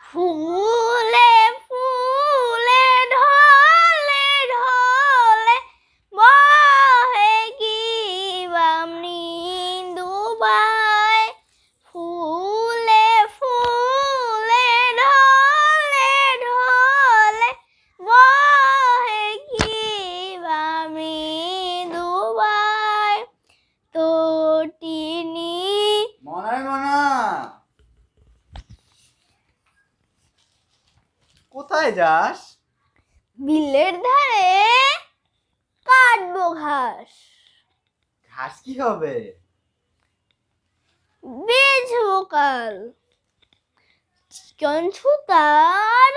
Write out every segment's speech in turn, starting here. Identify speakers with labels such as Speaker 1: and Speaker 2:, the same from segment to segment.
Speaker 1: ফুলে ফুলে ঢলে ঢলে বহে কি মৃদু বাই। ফুলে ফুলে ঢলে ঢলে বহে কি মৃদু বাই। তটিনী
Speaker 2: মনা কোথায় যাস?
Speaker 1: বিলের ধারে কাটবো ঘাস।
Speaker 2: ঘাস কি হবে?
Speaker 1: বেচবো কাল। চিকন সুতার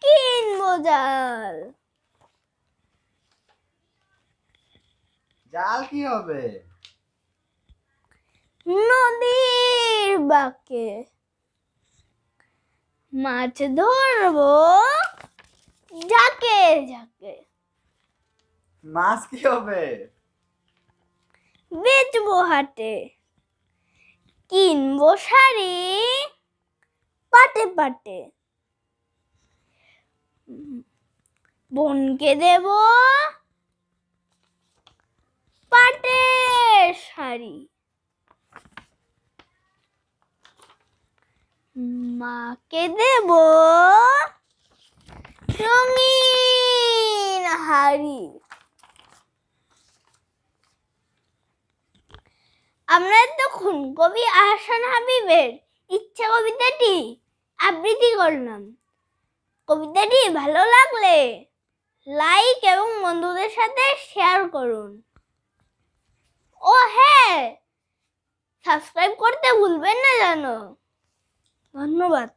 Speaker 1: কিনবো জাল।
Speaker 2: জাল কি হবে?
Speaker 1: নদীর বাঁকে মাছ ধরবো ঝাঁকে ঝাঁকে।
Speaker 2: মাছ কি হবে?
Speaker 1: বেচবো হাটে। কিনবো শাড়ি পাটে পাটে। বোনকে দেব পাটের শাড়ি। মাকে দেব রঙিন হাড়ি। আমরা তখন কবি আহসান হাবীবের ইচ্ছা কবিতাটি আবৃত্তি করলাম। কবিতাটি ভালো লাগলে লাইক এবং বন্ধুদের সাথে শেয়ার করুন। ও হ্যাঁ, সাবস্ক্রাইব করতে ভুলবেন না যেন। ধন্যবাদ।